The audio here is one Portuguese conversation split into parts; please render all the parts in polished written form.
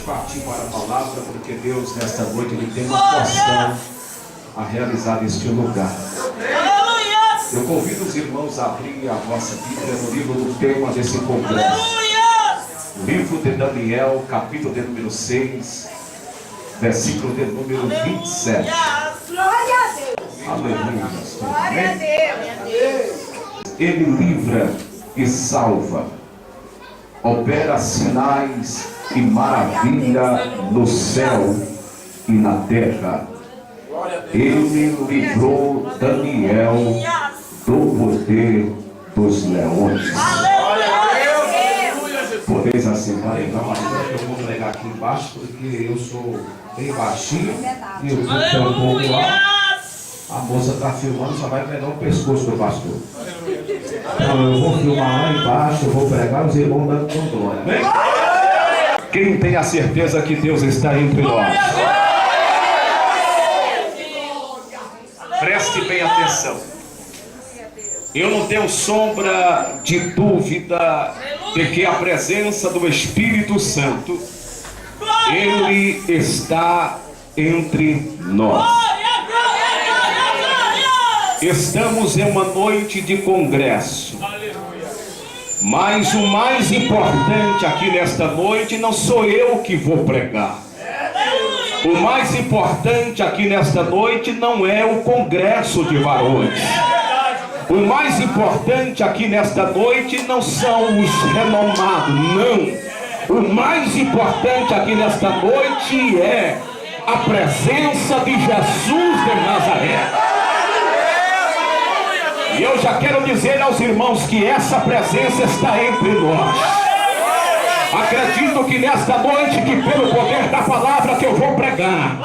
partir para a palavra, porque Deus nesta noite Ele tem uma porção a realizar neste lugar. Eu convido os irmãos a abrir a vossa Bíblia no livro do tema desse congresso. Livro de Daniel, capítulo de número 6, versículo de número 27. Glória a Deus. Aleluia. Glória a Deus. Ele livra e salva, opera sinais e maravilha no céu e na terra. Ele livrou Daniel do poder dos leões. Podeis assentar aí, não, mas eu vou pregar aqui embaixo, porque eu sou bem baixinho e eu vou um pouco lá. A moça está filmando, só vai pegar o pescoço do pastor. Então eu vou filmar lá embaixo, eu vou pregar, os irmãos dando com glória. Quem tem a certeza que Deus está entre nós? Preste bem atenção. Eu não tenho sombra de dúvida de que a presença do Espírito Santo, Ele está entre nós. Estamos em uma noite de congresso, mas o mais importante aqui nesta noite não sou eu que vou pregar. O mais importante aqui nesta noite não é o congresso de varões. O mais importante aqui nesta noite não são os renomados, não. O mais importante aqui nesta noite é a presença de Jesus de Nazaré. E eu já quero dizer aos irmãos que essa presença está entre nós. Acredito que nesta noite, que pelo poder da palavra que eu vou pregar,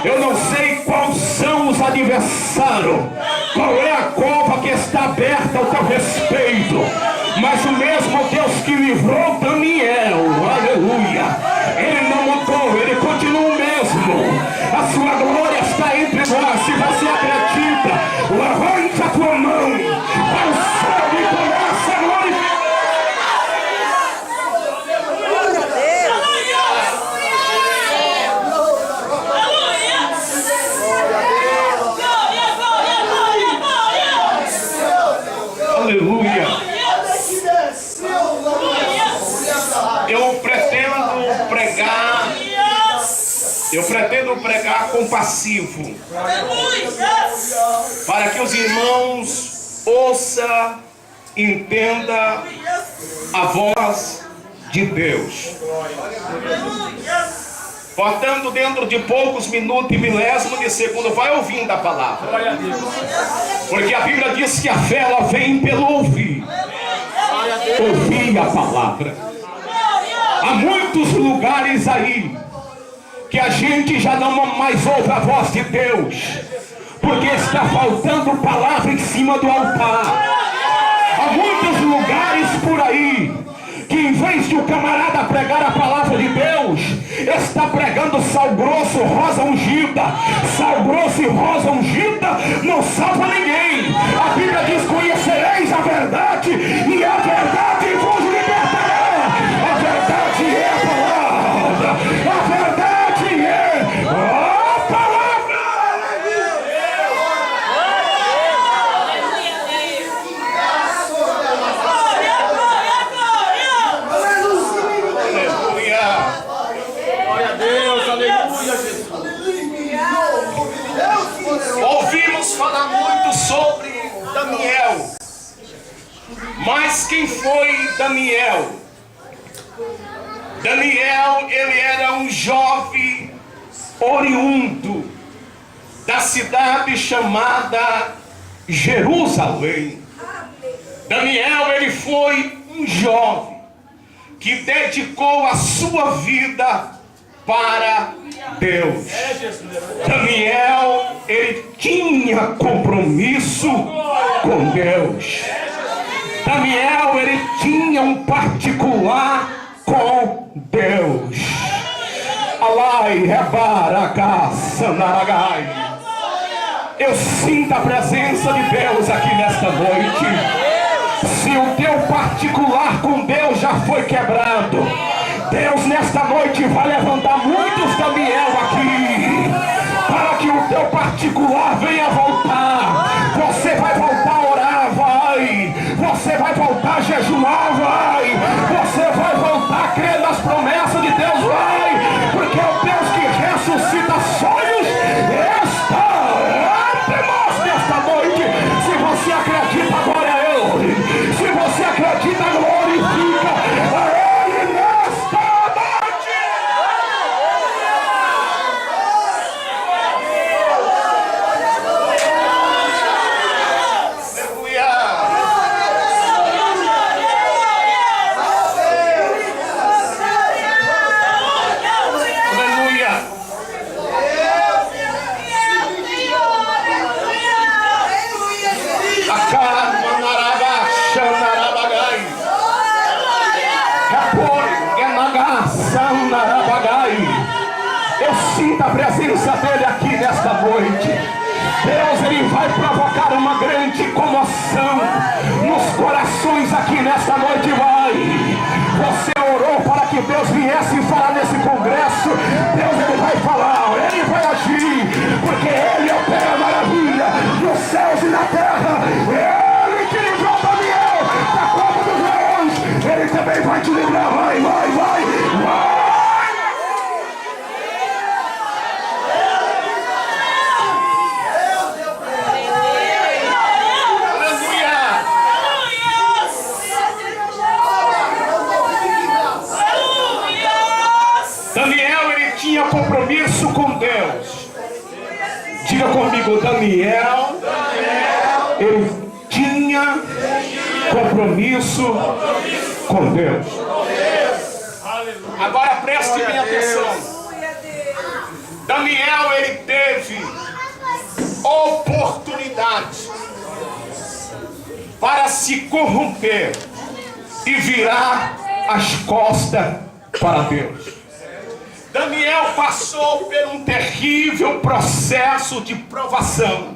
eu não sei quais são os adversários, qual é a cova que está aberta ao teu respeito, mas o mesmo Deus que livrou Daniel, aleluia, Ele não mudou, Ele continua o mesmo. A sua glória está entre nós. Se você acredita, levante a tua mão para o céu e começa a glorificar. Aleluia. Eu pretendo pregar compassivo, para que os irmãos ouçam, entendam a voz de Deus. Portanto, dentro de poucos minutos e milésimos de segundo, vai ouvindo a palavra. Porque a Bíblia diz que a fé ela vem pelo ouvir. Ouvir a palavra. Há muitos lugares aí que a gente já não mais ouve a voz de Deus, porque está faltando palavra em cima do altar. Há muitos lugares por aí que em vez de o camarada pregar a palavra de Deus, está pregando sal grosso, rosa ungida. Sal grosso e rosa ungida não salva ninguém. A Bíblia diz: conhecereis a verdade e a verdade vos libertará. A verdade é a palavra. A verdade é a palavra. Ouvimos falar muito sobre Daniel, mas quem foi Daniel? Daniel, ele era um jovem oriundo da cidade chamada Jerusalém. Daniel, ele foi um jovem que dedicou a sua vida para Deus. Daniel, ele tinha compromisso com Deus. Daniel, ele tinha um particular com Deus. Alai, rebaracá, sanaragai. Eu sinto a presença de Deus aqui nesta noite. Se o teu particular com Deus já foi quebrado, Deus nesta noite vai levantar muitos Daniel aqui, para que o teu particular venha voltar. Você vai voltar a orar, vai. Você vai voltar a jejuar, vai. Você vai voltar a crer nas promessas de Deus, vai. Porque é o Deus que ressuscita sonhos está entre nós nesta noite. Se você acredita, glória a Ele. Se você acredita, glorifica a Ele nesta noite. Aleluia. Eu sinto a presença dele aqui nesta noite. Deus, ele vai provocar uma grande comoção nos corações aqui nesta noite, vai. Você orou para que Deus viesse falar nesse congresso. Deus, ele vai falar, ele vai agir, porque ele opera maravilha nos céus e na terra. Ele que livrou Daniel da cova dos leões, ele também vai te livrar, vai, vai, vai, vai. Daniel, ele tinha compromisso com Deus. Diga comigo, Daniel, ele tinha compromisso com Deus. Agora preste minha atenção. Daniel, ele teve oportunidade para se corromper e virar as costas para Deus. Daniel passou por um terrível processo de provação,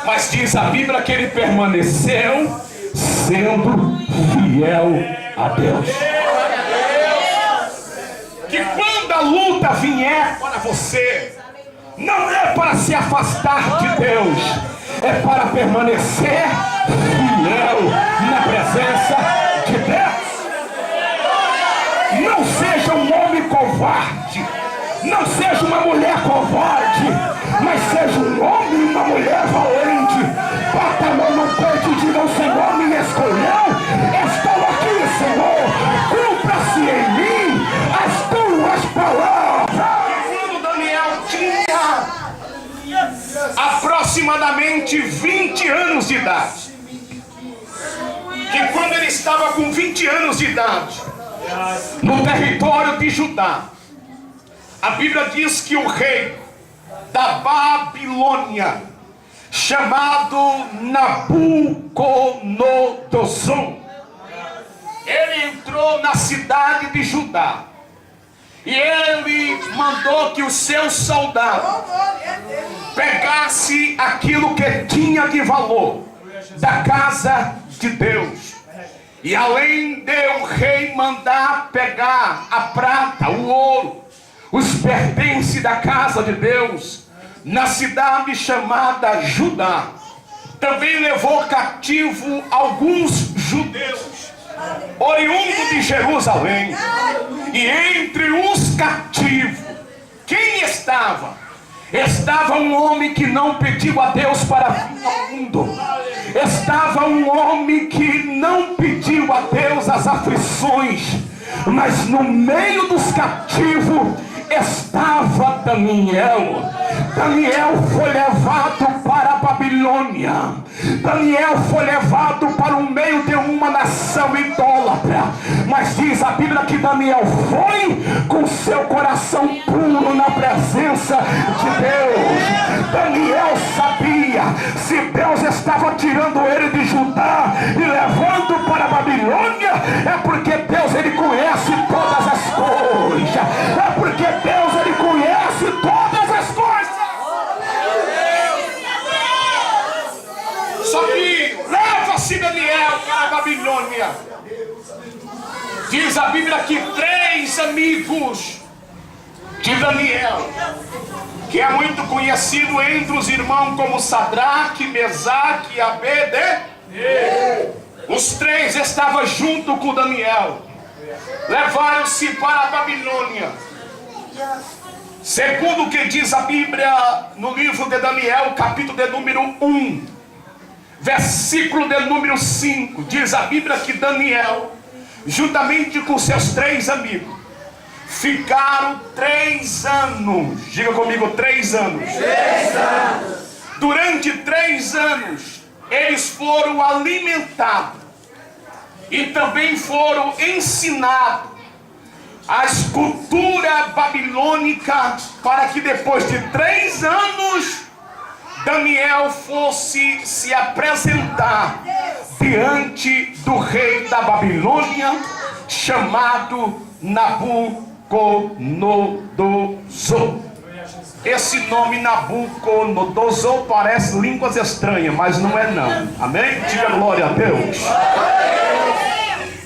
mas diz a Bíblia que ele permaneceu sendo fiel a Deus. Que quando a luta vier para você, não é para se afastar de Deus, é para permanecer fiel na presença de Deus. Não seja um homem covarde, não seja uma mulher covarde, mas seja um homem e uma mulher valente. Bata a mão no peito e diga: o Senhor me escolheu, estou aqui, Senhor, cumpra-se em mim as tuas palavras. Quando Daniel tinha aproximadamente 20 anos de idade, que quando ele estava com 20 anos de idade, no território de Judá, a Bíblia diz que o rei da Babilônia, chamado Nabucodonosor, ele entrou na cidade de Judá e ele mandou que os seus soldados pegassem aquilo que tinha de valor da casa de Deus. E além de o rei mandar pegar a prata, o ouro, os pertences da casa de Deus, na cidade chamada Judá, também levou cativo alguns judeus, oriundos de Jerusalém. E entre os cativos, quem estava? Estava um homem que não pediu a Deus para vir ao mundo. Estava um homem que não pediu a Deus as aflições. Mas no meio dos cativos estava Daniel. Daniel foi levado para a Babilônia. Daniel foi levado para o meio de uma nação idólatra. Mas diz a Bíblia que Daniel foi com seu coração puro na presença de Deus. Daniel sabia, se Deus estava tirando ele de Judá e levando para a Babilônia, é porque Deus, ele conhece todas as coisas. É porque Deus, ele conhece todas as coisas. Só que leva-se Daniel para a Babilônia. Diz a Bíblia que 3 três amigos de Daniel, que é muito conhecido entre os irmãos como Sadraque, Mesaque e Abednego. Os três estavam junto com Daniel. Levaram-se para a Babilônia. Segundo o que diz a Bíblia no livro de Daniel, capítulo de número 1, versículo de número 5, diz a Bíblia que Daniel, juntamente com seus três amigos, ficaram 3 anos. Diga comigo, 3 anos. 3 anos. Durante 3 anos, eles foram alimentados e também foram ensinados a cultura babilônica, para que depois de 3 anos Daniel fosse se apresentar diante do rei da Babilônia, chamado Nabucodonosor. Esse nome Nabucodonosor parece línguas estranhas, mas não é não. Amém? Diga glória a Deus.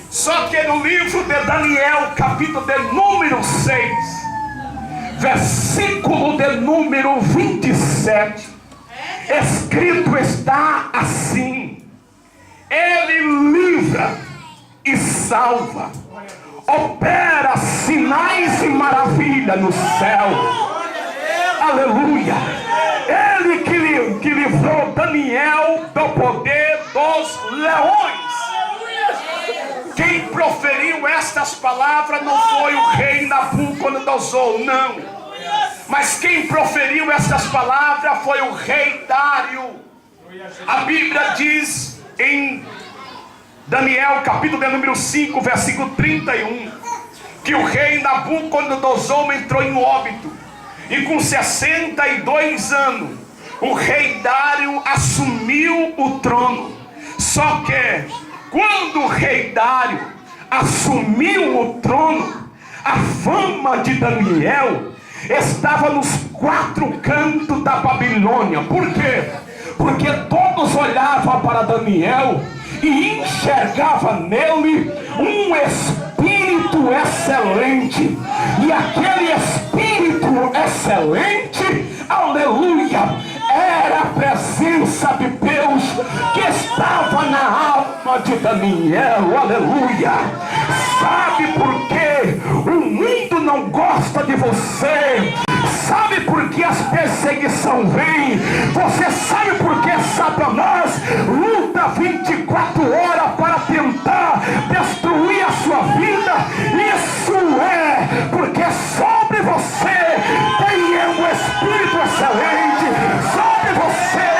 Só que no livro de Daniel, capítulo de número 6, versículo de número 27, escrito está assim: Ele livra e salva, opera sinais e maravilha no céu. Aleluia. Ele que livrou Daniel do poder dos leões. Quem proferiu estas palavras não foi o rei Nabucodonosor, não. Mas quem proferiu estas palavras foi o rei Dário. A Bíblia diz em Daniel, capítulo de número 5, versículo 31, que o rei Nabucodonosor entrou em óbito. E com 62 anos, o rei Dário assumiu o trono. Só que, quando o rei Dário assumiu o trono, a fama de Daniel estava nos 4 cantos da Babilônia. Por quê? Porque todos olhavam para Daniel e enxergavam nele um espírito excelente. E aquele espírito excelente, aleluia, era a presença de Deus que estava na alma de Daniel, aleluia. Sabe por quê? O mundo não gosta de você. Sabe por que as perseguições vêm? Você sabe por que Satanás luta 24 horas para tentar destruir a sua vida? Isso é porque sobre você tem um Espírito excelente, sobre você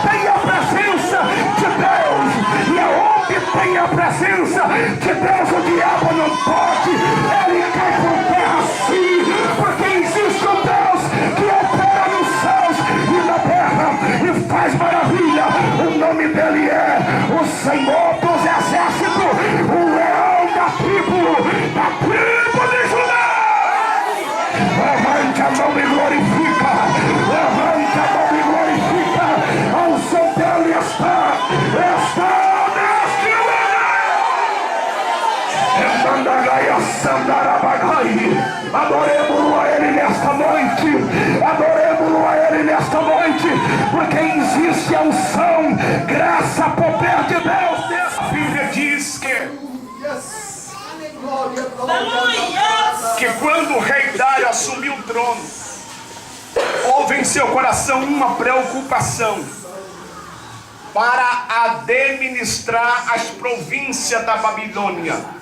tem a presença de Deus, e aonde tem a presença de Deus o diabo não pode, ele cai por terra assim, porque existe um Deus que opera nos céus e na terra e faz maravilha. O nome dele é o Senhor dos Exércitos, o leão da tribo de Judá. Levante a mão e glorifica, levante a mão e glorifica. A unção dele está neste lugar. Adoremos-lo a ele nesta noite, adoremos-lo a ele nesta noite, porque existe a unção, graça, poder de Deus. A Bíblia diz que quando o rei Dário assumiu o trono, houve em seu coração uma preocupação para administrar as províncias da Babilônia.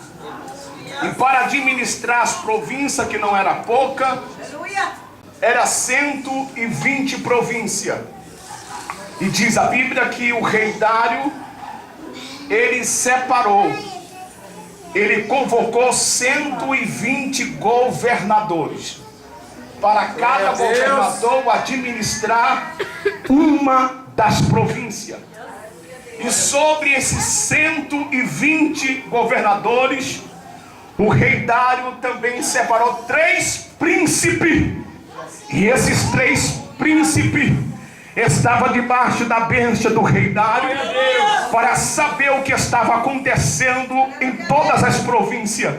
E para administrar as províncias, que não era pouca, era 120 províncias. E diz a Bíblia que o rei Dário, ele separou, ele convocou 120 governadores, para cada governador administrar uma das províncias. E sobre esses 120 governadores, o rei Dário também separou 3 príncipes. E esses 3 príncipes, estava debaixo da bênção do rei Dário para saber o que estava acontecendo em todas as províncias.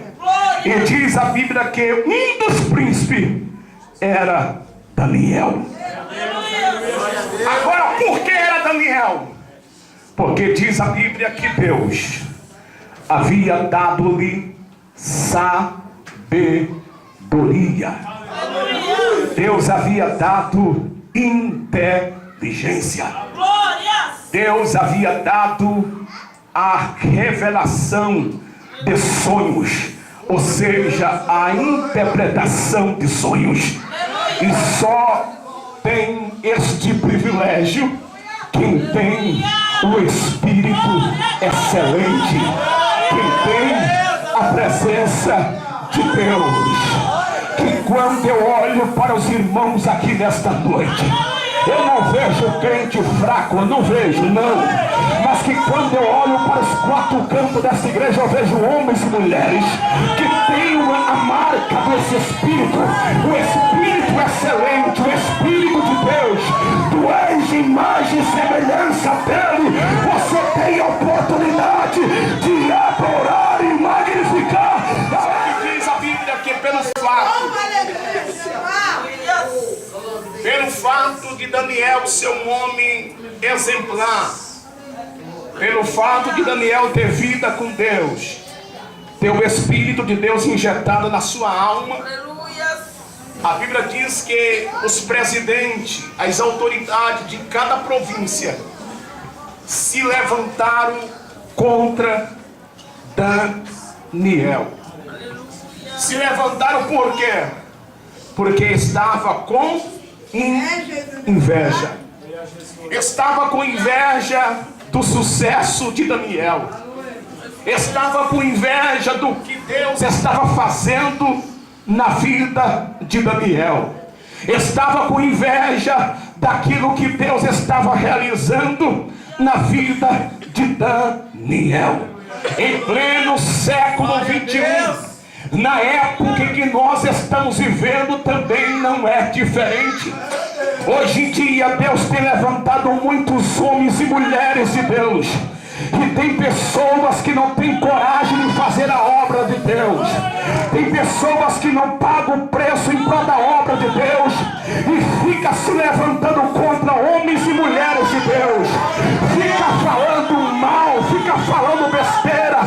E diz a Bíblia que um dos príncipes era Daniel. Agora, por que era Daniel? Porque diz a Bíblia que Deus havia dado-lhe sabedoria. Deus havia dado inteligência. Deus havia dado a revelação de sonhos, ou seja, a interpretação de sonhos. E só tem este privilégio quem tem o Espírito excelente, quem tem a presença de Deus. Que quando eu olho para os irmãos aqui nesta noite, eu não vejo crente fraco, eu não vejo, não. Mas que quando eu olho para os quatro cantos desta igreja, eu vejo homens e mulheres que têm a marca desse Espírito, o Espírito excelente, o Espírito de Deus. Tu és imagem e semelhança dele. Você tem a oportunidade de adorar e magnificar. Diz a Bíblia que pelo fato de Daniel ser um homem exemplar, pelo fato de Daniel ter vida com Deus, ter o Espírito de Deus injetado na sua alma, a Bíblia diz que os presidentes, as autoridades de cada província se levantaram contra Daniel. Se levantaram por quê? Porque estava com inveja. Estava com inveja do sucesso de Daniel. Estava com inveja do que Deus estava fazendo na vida de Daniel. Estava com inveja daquilo que Deus estava realizando na vida de Daniel. Em pleno século 21, na época em que nós estamos vivendo, também não é diferente. Hoje em dia Deus tem levantado muitos homens e mulheres de Deus, e tem pessoas que não têm coragem de fazer a obra de Deus. Tem pessoas que não pagam o preço em prol da obra de Deus e fica se levantando contra homens e mulheres de Deus. Fica falando mal, fica falando besteira.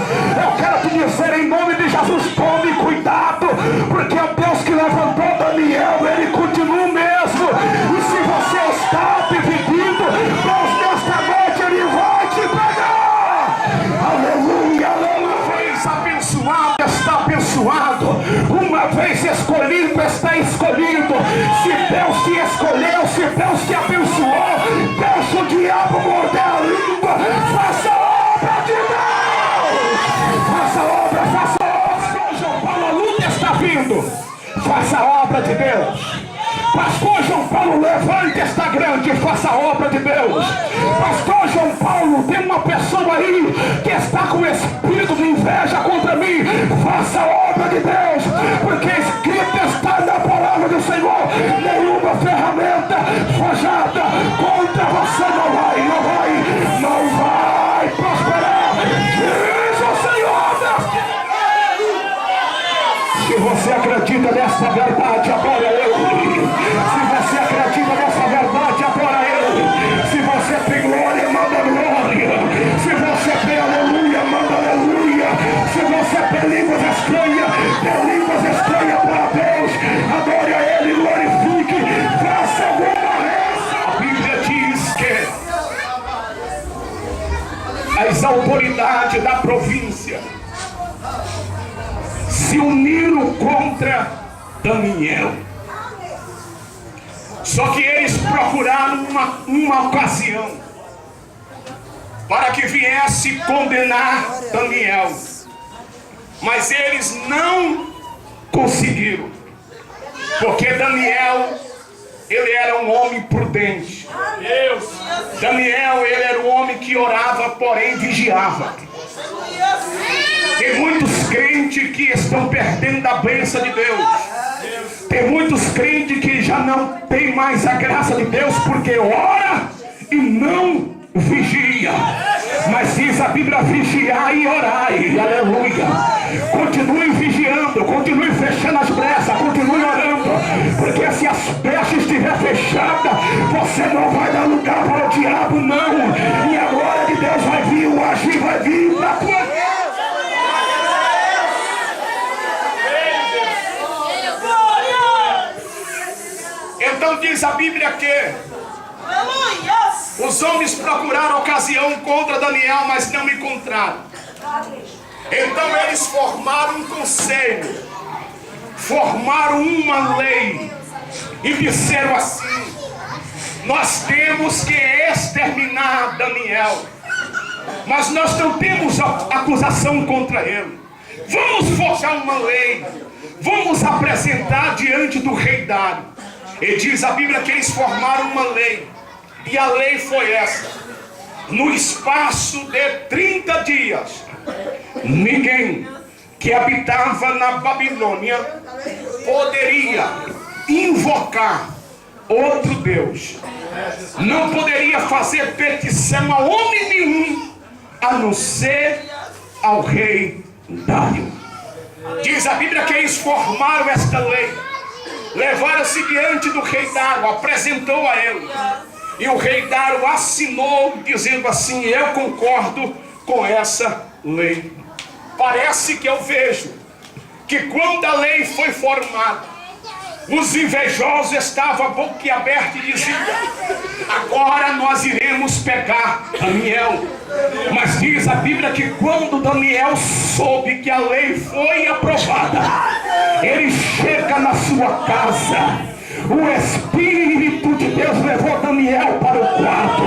Eu quero te dizer em nome de Jesus, tome cuidado, porque é o Deus que levantou Daniel, ele continua o mesmo. E se você está dividido, Deus nesta noite ele vai te pegar. Aleluia, aleluia. Uma vez abençoado, está abençoado. Uma vez escolhido, está escolhido. Se Deus te escolheu, se Deus te abençoou, deixa o diabo morder a língua. Faça a obra de Deus. Faça a obra, faça a obra. Pastor João Paulo, a luta está vindo. Faça a obra de Deus. Pastor João Paulo, levante esta grande, faça a obra de Deus. Pastor João Paulo, tem uma pessoa aí que está com espírito de inveja contra mim. Faça a obra de Deus, porque escrito está na palavra do Senhor: nenhuma ferramenta forjada contra você não vai prosperar. Diz o Senhor. Se você acredita nessa verdade, adora Ele. Se você acredita nessa verdade, adora Ele. Se você tem glória, manda glória. Se você tem aleluia, manda aleluia. Se você tem línguas estranhas para Deus, adore a Ele, glorifique, faça alguma reza. A Bíblia diz que as autoridades da província se uniram contra Daniel. Só que eles procuraram uma ocasião para que viesse condenar Daniel, mas eles não conseguiram, porque Daniel, ele era um homem prudente. Daniel, ele era um homem que orava, porém vigiava. Tem muitos crentes que estão perdendo a bênção de Deus. Tem muitos crentes que já não tem mais a graça de Deus, porque ora, não vigia. Mas diz a Bíblia: vigiai e orai. Aleluia. Continue vigiando, continue fechando as brechas, continue orando, porque se as brechas estiver fechada, você não vai dar lugar para o diabo, não. E a glória de Deus vai vir, o agir vai vir na tua vida. Então diz a Bíblia que os homens procuraram ocasião contra Daniel, mas não encontraram. Então eles formaram um conselho, formaram uma lei e disseram assim: nós temos que exterminar Daniel, mas nós não temos acusação contra ele. Vamos forjar uma lei, vamos apresentar diante do rei Dário. E diz a Bíblia que eles formaram uma lei, e a lei foi essa: no espaço de 30 dias, ninguém que habitava na Babilônia poderia invocar outro Deus, não poderia fazer petição a homem nenhum, a não ser ao rei Dário. Diz a Bíblia que eles formaram esta lei, levaram-se diante do rei Dário, apresentou a ele, e o rei Dário assinou, dizendo assim: eu concordo com essa lei. Parece que eu vejo que quando a lei foi formada, os invejosos estavam boquiabertos e diziam: agora nós iremos pegar Daniel. Mas diz a Bíblia que quando Daniel soube que a lei foi aprovada, ele chega na sua casa. O Espírito de Deus levou Daniel para o quarto.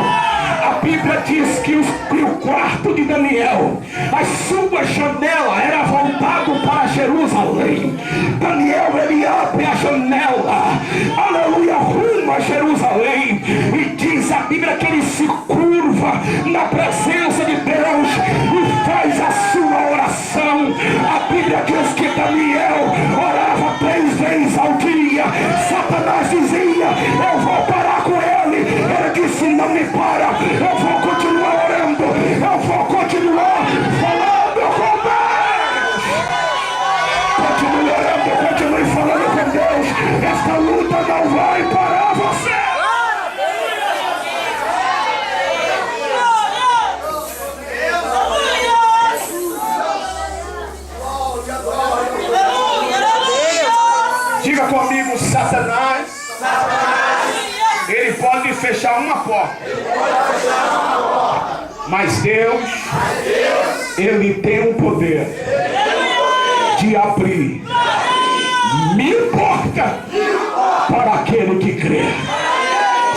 A Bíblia diz que o quarto de Daniel, a sua janela era voltado para Jerusalém. Daniel, ele abre a janela, aleluia, rumo a Jerusalém, e diz a Bíblia que ele se curva na presença de Deus e faz a sua oração. A Bíblia diz que Daniel orava 3 vezes ao dia. Satanás dizia: eu vou parar com ele. Ele disse: não me para, eu vou continuar orando, eu vou continuar falando com Deus. Continue orando, continue falando com Deus. Esta luta não vai parar você. Diga comigo: Satanás, ele pode fechar uma porta, mas Deus, ele tem o poder de abrir 1000 portas para aquele que crê.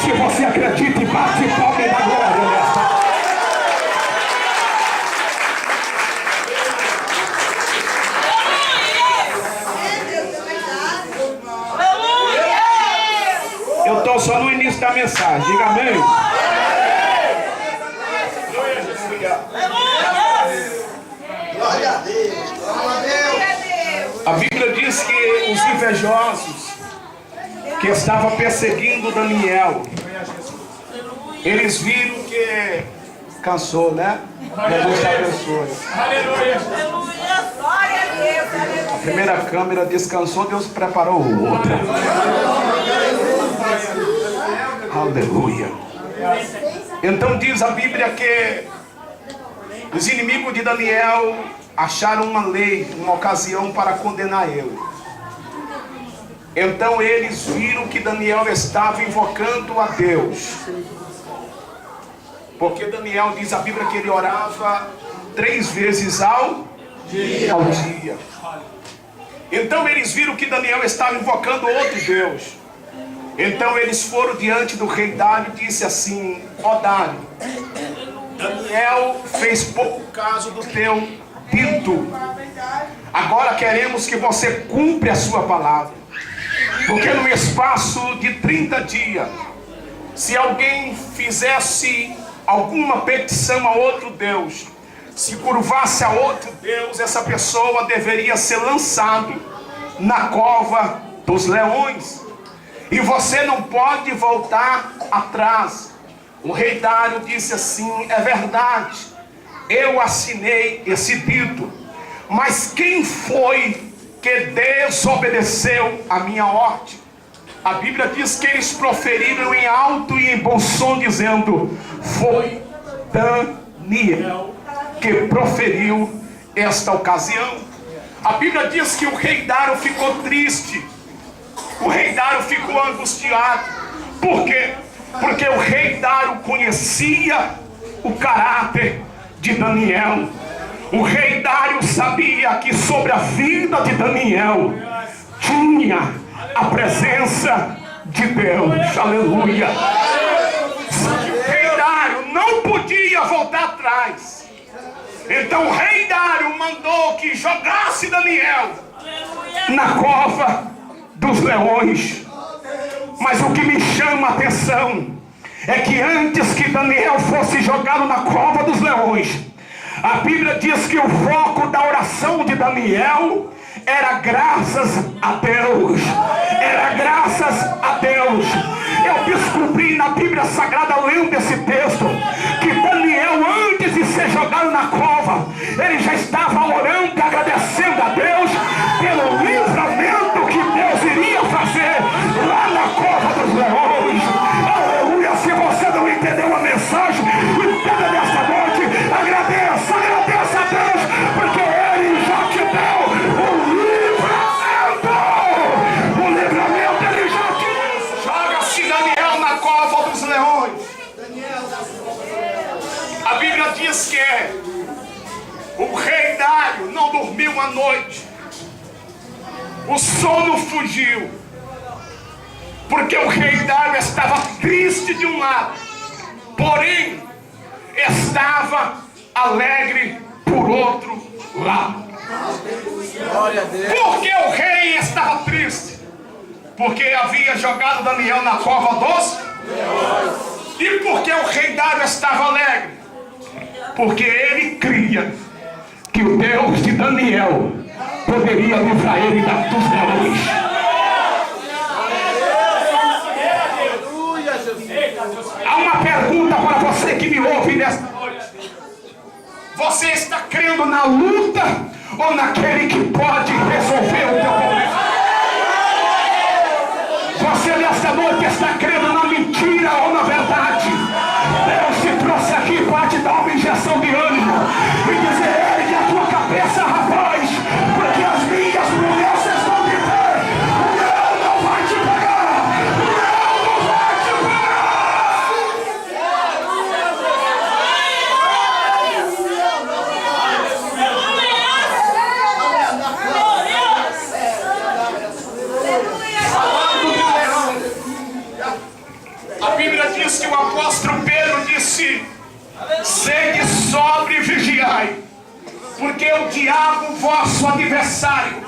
Se você acredita, bate palma da glória nesta. Eu estou só no início da mensagem, diga amém. Glória a Deus. A Bíblia diz que os invejosos que estavam perseguindo Daniel, eles viram que cansou, né? Deus te abençoe. Glória a Deus. A primeira câmera descansou, Deus preparou outra. Aleluia. Então diz a Bíblia que os inimigos de Daniel acharam uma lei, uma ocasião para condenar ele. Então eles viram que Daniel estava invocando a Deus, porque Daniel, diz a Bíblia, que ele orava 3 vezes ao dia. Então eles viram que Daniel estava invocando outro Deus. Então eles foram diante do rei Dário e disse assim: ó Dário, Daniel fez pouco caso do teu dito. Agora queremos que você cumpra a sua palavra, porque no espaço de 30 dias, se alguém fizesse alguma petição a outro Deus, se curvasse a outro Deus, essa pessoa deveria ser lançada na cova dos leões. E você não pode voltar atrás. O rei Dário disse assim: é verdade, eu assinei esse dito, mas quem foi que desobedeceu a minha ordem? A Bíblia diz que eles proferiram em alto e em bom som, dizendo: foi Daniel que proferiu esta ocasião. A Bíblia diz que o rei Dário ficou triste, o rei Dário ficou angustiado. Por quê? Porque o rei Dário conhecia o caráter de Daniel. O rei Dário sabia que sobre a vida de Daniel tinha a presença de Deus. Aleluia. O rei Dário não podia voltar atrás. Então o rei Dário mandou que jogasse Daniel na cova dos leões. Mas o que me chama a atenção é que antes que Daniel fosse jogado na cova dos leões, a Bíblia diz que o foco da oração de Daniel era graças a Deus. Era graças a Deus. Eu descobri na Bíblia Sagrada, lendo esse texto, que Daniel, antes de ser jogado na cova, ele já estava orando e agradecendo a Deus pelo livramento que Deus iria fazer lá na cova dos leões. Aleluia. Se você não entendeu a mensagem, entenda nessa noite. Agradeça a Deus, porque Ele já te deu o livramento. O livramento Ele já te deu. Joga-se Daniel na cova dos leões. A Bíblia diz que o rei Dário não dormiu uma noite. O sono fugiu, porque o rei Dário estava triste de um lado, porém estava alegre por outro lado. Por que o rei estava triste? Porque havia jogado Daniel na cova dos leões. E por que o rei Dário estava alegre? Porque ele cria que o Deus de Daniel poderia livrar ele dos leões. Há uma pergunta para você que me ouve nesta noite: você está crendo na luta ou naquele que pode resolver o teu problema? Você nesta noite está crendo na mentira ou na verdade? Deus te trouxe aqui para te dar uma injeção de ânimo e dizer: ergue a tua cabeça, rapaz, porque as minhas promessas estão de pé. O leão não vai te pegar. O leão não vai te A Bíblia diz que o apóstolo Pedro disse: sede sóbrio e vigiai, porque o diabo, vosso adversário,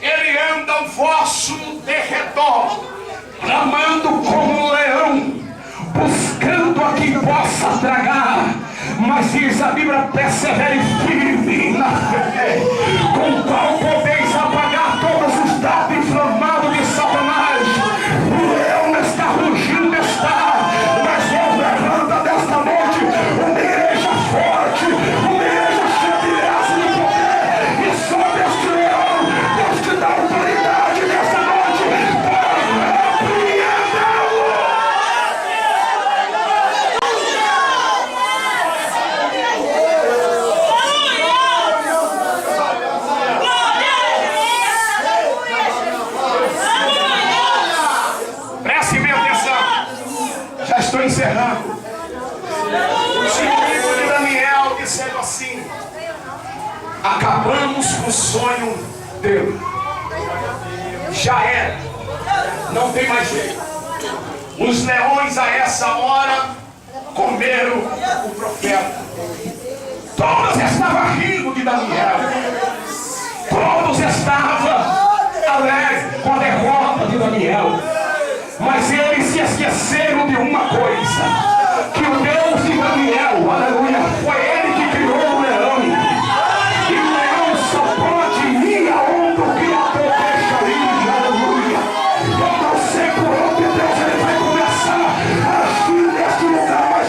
ele anda ao vosso derredor, bramando como um leão, buscando a quem possa tragar. Mas diz a Bíblia: persevere firme na fé, com o qual podeis apagar todos os dardos inflamados de Satanás. O leão está rugindo, mas Deus levanta desta noite uma igreja forte, uma igreja cheia de graça e poder. E sobre este leão, Deus te dá autoridade nesta noite para repreendê-lo. Preste bem atenção, já estou encerrando. Os inimigos de Daniel disseram assim: acabamos com o sonho dele, já era, não tem mais jeito. Os leões a essa hora comeram o profeta. Todos estavam rindo de Daniel, todos estavam alegres com a derrota de Daniel. Mas eles se esqueceram de uma coisa: que o Deus de Daniel, aleluia, foi ele que criou o leão. E o leão só pode ir aonde o Criador deixa ir, aleluia. Eu não sei por onde Deus ele vai começar a agir neste lugar,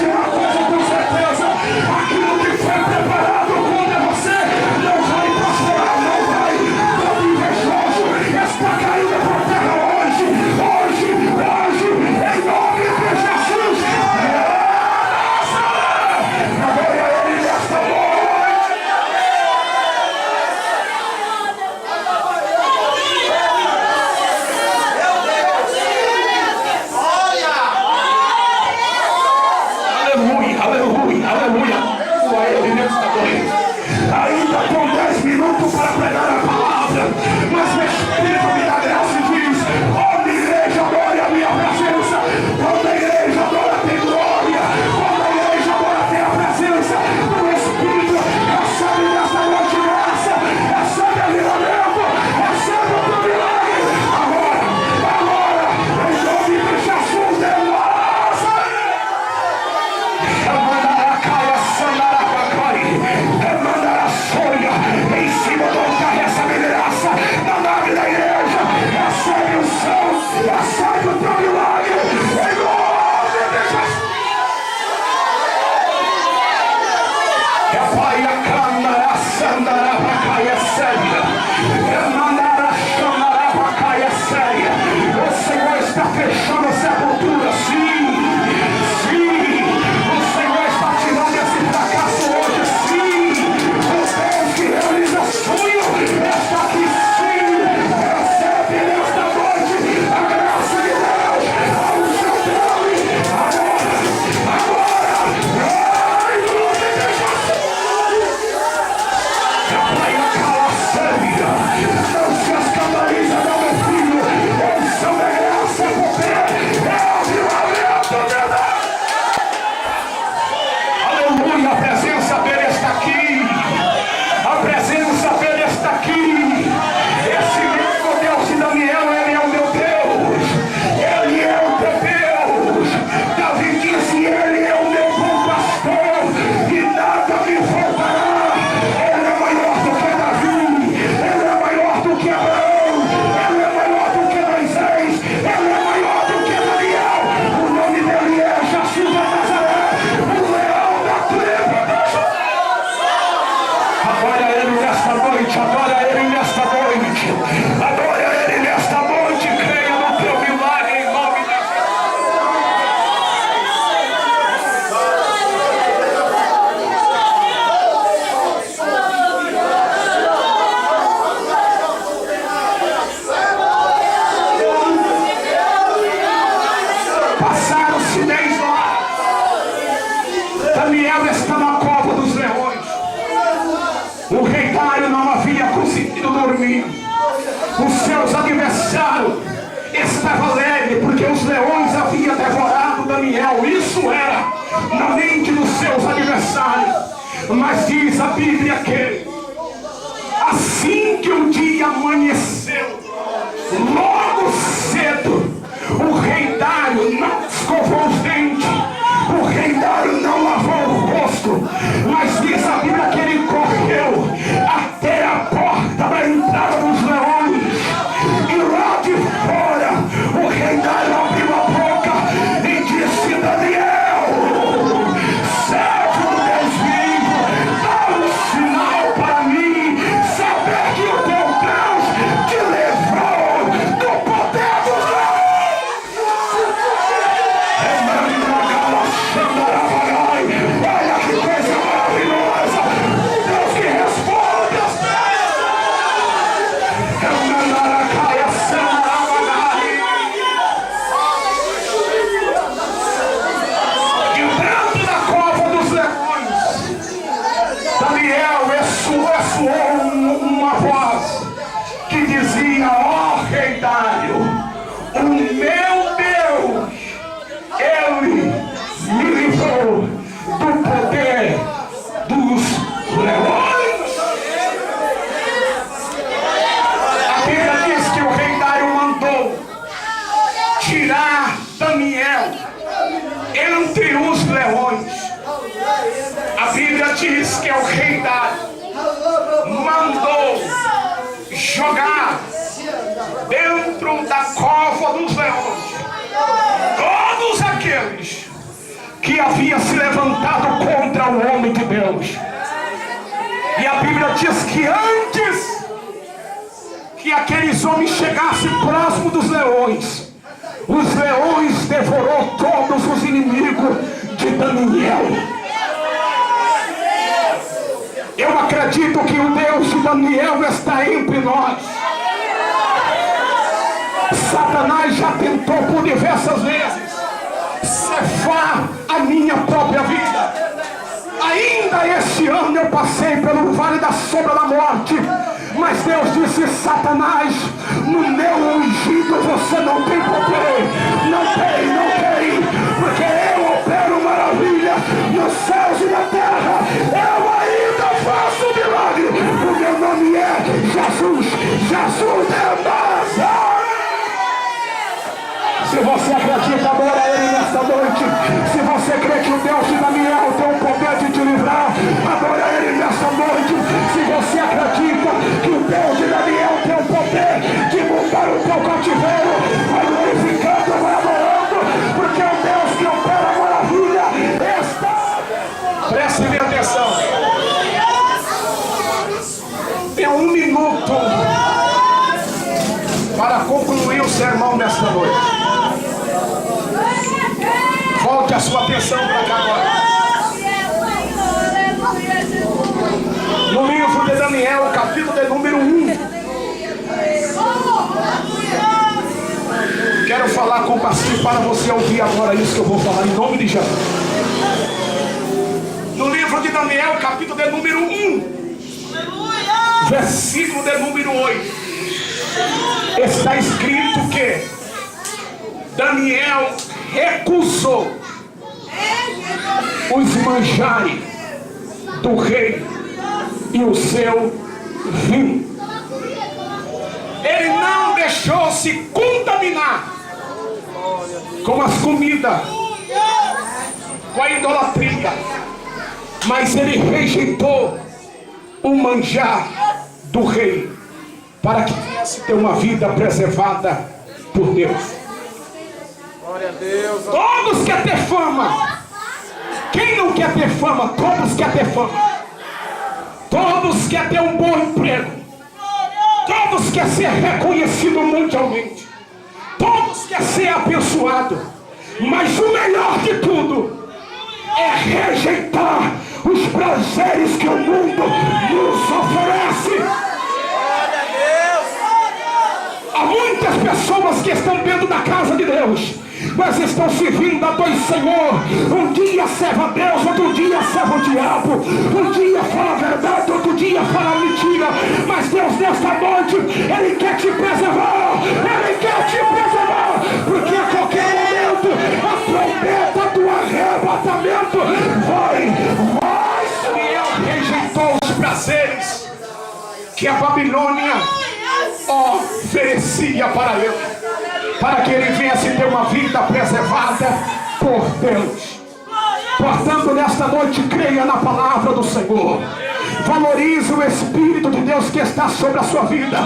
Daniel. Isso era na mente dos seus adversários. Mas diz a Bíblia que assim que o dia amanheceu, logo cedo, o rei Dário não escovou os dentes, o rei Dário não lavou o rosto, mas diz a Bíblia que ele correu até a porta da entrada dos leões, e lá de fora o rei Dário abriu a boca e disse: Daniel, servo do Deus vivo, dá um sinal para mim, saber que o teu Deus te livrou do poder dos leões. Olha que coisa maravilhosa, Deus que responde as e dentro da cova dos leões, Daniel ressoou uma voz que dizia: ó rei Dário, o meu Deus, ele me livrou do poder dos leões. A Bíblia diz que o rei Dário mandou tirar Daniel entre os leões. A Bíblia diz que o rei Dário mandou jogar dentro da cova dos leões todos aqueles que haviam se levantado contra o homem de Deus. E a Bíblia diz que antes que aqueles homens chegassem próximo dos leões, os leões devorou todos os inimigos de Daniel. Eu acredito que o Deus de Daniel está entre nós. Satanás já tentou por diversas vezes cefar a minha própria vida. Ainda este ano eu passei pelo vale da sombra da morte, mas Deus disse: Satanás, no meu ungido você não tem poder. Não tem, porque eu opero maravilha nos céus e na terra. Eu ainda faço milagre. O meu nome é Jesus. Jesus é Nazaré. Se você acredita, adora Ele nesta noite. Se você crê que o Deus de Daniel tem o poder de te livrar, adora Ele nesta noite. Se você acredita que o Deus de Daniel tem o poder de mudar o teu cativeiro, vai glorificando, vai adorando, porque o Deus que opera a maravilha está. Preste atenção. Tem 1 minuto para concluir o sermão nesta noite. Volte a sua atenção para cá agora. No livro de Daniel, capítulo de número 1. Quero falar com o pastor para você ouvir agora isso que eu vou falar em nome de Jesus. No livro de Daniel, capítulo de número 1, versículo de número 8, está escrito que Daniel recusou os manjares do rei e o seu vinho. Ele não deixou se contaminar com as comidas, com a idolatria, mas ele rejeitou o manjar do rei para que viesse ter uma vida preservada por Deus. Glória a Deus. Todos querem ter fama. Quem não quer ter fama? Todos querem ter fama. Todos querem ter um bom emprego. Todos querem ser reconhecidos mundialmente. Todos querem ser abençoados. Mas o melhor de tudo é rejeitar os prazeres que o mundo nos oferece. Há muitas pessoas que estão dentro da casa de Deus, mas estão servindo a dois senhor. Um dia serve a Deus, outro dia serve o diabo. Um dia fala a verdade, outro dia fala a mentira. Mas Deus nesta noite, Ele quer te preservar. Ele quer te preservar, porque a qualquer momento a trombeta que a Babilônia oferecia para ele, para que ele viesse ter uma vida preservada por Deus. Portanto, nesta noite, creia na palavra do Senhor. Valorize o Espírito de Deus que está sobre a sua vida.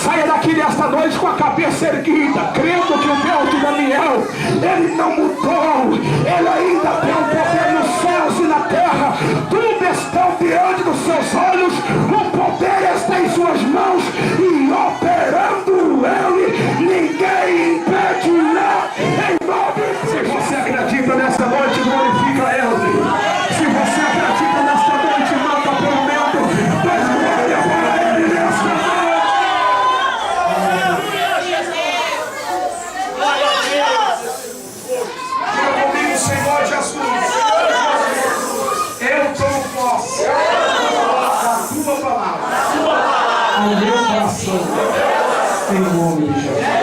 Saia daqui nesta noite com a cabeça erguida, crendo que o Deus de Daniel, ele não mudou. Ele ainda tem um poder nos céus e na terra. Tudo está diante dos seus olhos. O poder está em suas mãos. E operando ele, ninguém impedirá. Em nome. Se você acredita nesta noite, glorifica ele. Se você acredita nesta noite, mata pelo menos. Mas glória para ele nesta noite. Diga comigo, Senhor Jesus. Eu tomo posse da tua palavra ao meu coração. Em nome de Jesus.